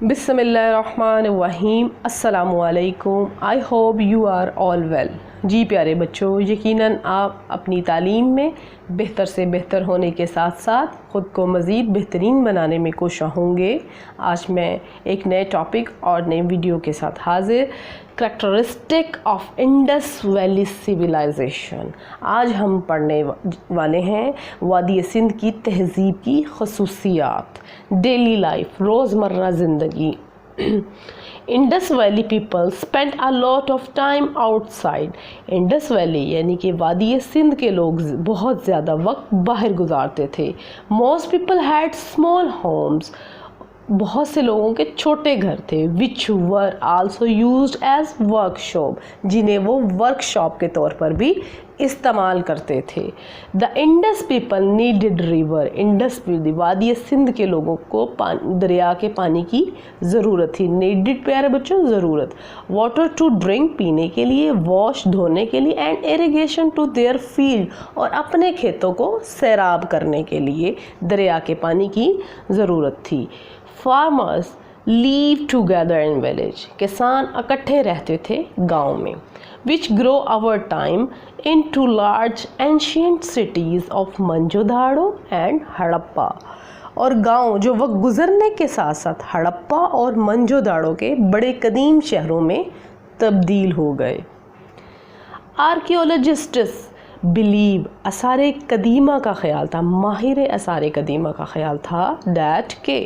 बिस्मिल्लाहिर्रहमानिर्रहीम अस्सलामुअलैकुम। I hope you are all well. जी प्यारे बच्चों, यकीनन आप अपनी तालीम में बेहतर से बेहतर होने के साथ साथ ख़ुद को मज़ीद बेहतरीन बनाने में कोशिश होंगे। आज मैं एक नए टॉपिक और नए वीडियो के साथ हाजिर। Characteristic of Indus valley civilization. आज हम पढ़ने वाले हैं वादी सिंध की तहज़ीब की खसूसियात, डेली लाइफ, रोज़मर्रा ज़िंदगी। Indus valley people spend a lot of time outside. Indus valley यानी कि वादी सिंध के लोग बहुत ज़्यादा वक्त बाहर गुजारते थे। Most people had small homes. बहुत से लोगों के छोटे घर थे। Which were also used as workshop, जिन्हें वो वर्कशॉप के तौर पर भी इस्तेमाल करते थे। The Indus people needed river. Indus वादी सिंध के लोगों को दरिया के पानी की ज़रूरत थी। नीडेड प्यारे बच्चों ज़रूरत। वाटर टू ड्रिंक, पीने के लिए, वॉश, धोने के लिए, and irrigation to their field, और अपने खेतों को सैराब करने के लिए दरिया के पानी की ज़रूरत थी। Farmers live together in village. किसान इकट्ठे रहते थे गाँव में। Which grow over time into two large ancient cities of Mohenjodaro and Harappa. और गांव जो वक्त गुजरने के साथ साथ हड़प्पा और मंजोदाड़ो के बड़े कदीम शहरों में तब्दील हो गए। आर्कियोलॉजिस्ट्स बिलीव, आसारे कदीमा का ख्याल था, माहिर आसारे कदीमा का ख्याल था, दैट के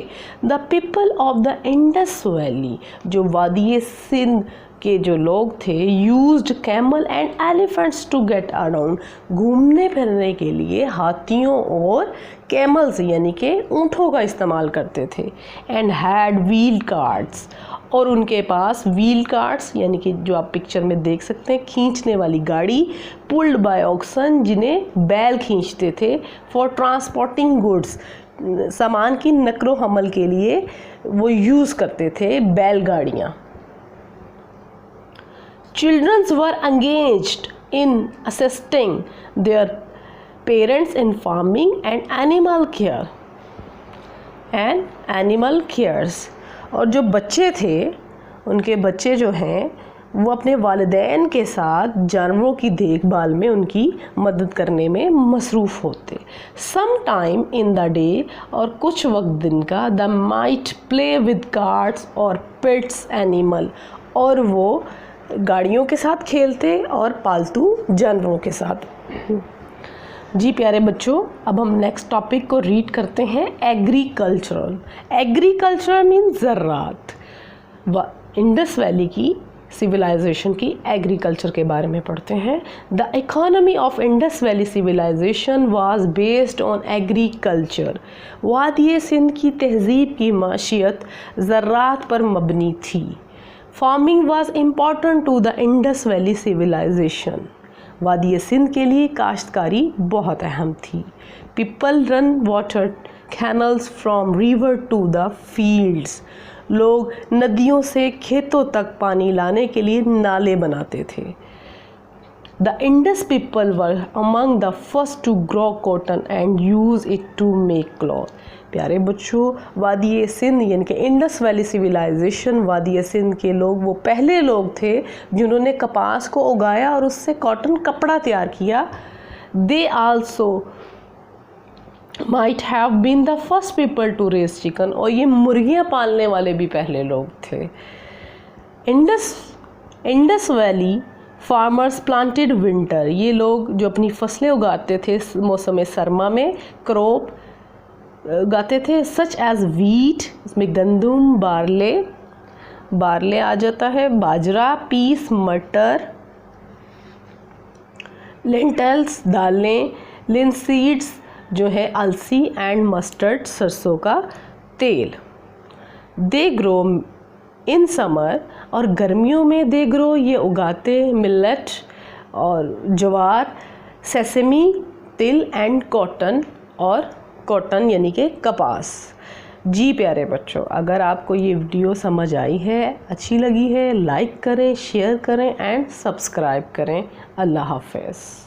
the people of the Indus valley, जो वादी सिंध के जो लोग थे, used camel and elephants to get around, घूमने फिरने के लिए हाथियों और कैमल्स यानी कि ऊँटों का इस्तेमाल करते थे। एंड हैड व्हील कार्ट्स, और उनके पास व्हील कार्ट्स यानी कि जो आप पिक्चर में देख सकते हैं, खींचने वाली गाड़ी, पुल्ड बाय ऑक्सन, जिन्हें बैल खींचते थे, फॉर ट्रांसपोर्टिंग गुड्स, सामान की नकलो हमल के लिए वो यूज़ करते थे बैलगाड़ियाँ। Children were engaged in assisting their parents in farming and animal cares. और जो बच्चे थे, उनके बच्चे जो हैं वो अपने वालिदैन के साथ जानवरों की देखभाल में उनकी मदद करने में मसरूफ़ होते। Some time in the day, और कुछ वक्त दिन का, the might play with cards और पेट्स एनिमल, और वो गाड़ियों के साथ खेलते और पालतू जानवरों के साथ। जी प्यारे बच्चों, अब हम नेक्स्ट टॉपिक को रीड करते हैं। एग्रीकल्चरल। एग्रीकल्चर मीन्स ज़राअत। इंडस वैली की सिविलाइजेशन की एग्रीकल्चर के बारे में पढ़ते हैं। The economy of Indus valley civilization was based on agriculture. वादी सिंध की तहज़ीब की माशियत ज़राअत पर मबनी थी। Farming was important to the Indus Valley civilization. वादी सिंध के लिए काश्तकारी बहुत अहम थी। People run water canals from river to the fields. लोग नदियों से खेतों तक पानी लाने के लिए नाले बनाते थे। The Indus people were among the first to grow cotton and use it to make cloth. प्यारे बच्चों, वादी सिंध यानी कि इंडस वैली सिविलाइजेशन, वादी सिंध के लोग वो पहले लोग थे जिन्होंने कपास को उगाया और उससे कॉटन कपड़ा तैयार किया। They also might have been the first people to raise chicken, और ये मुर्गियाँ पालने वाले भी पहले लोग थे। Indus valley farmers planted winter, ये लोग जो अपनी फसलें उगाते थे मौसम सरमा में, क्रॉप उगाते थे, सच एज वीट, इसमें गंदम, बारले आ जाता है, बाजरा, पीस, मटर, लेंटल्स, दालें, लिनसीड्स जो है अलसी, एंड मस्टर्ड, सरसों का तेल। दे ग्रो इन समर, और गर्मियों में दे ग्रो ये उगाते मिलेट और ज्वार, सेसमी, तिल, एंड कॉटन, और कॉटन यानी कि कपास। जी प्यारे बच्चों, अगर आपको ये वीडियो समझ आई है, अच्छी लगी है, लाइक करें, शेयर करें एंड सब्सक्राइब करें। अल्लाह हाफ़िज़।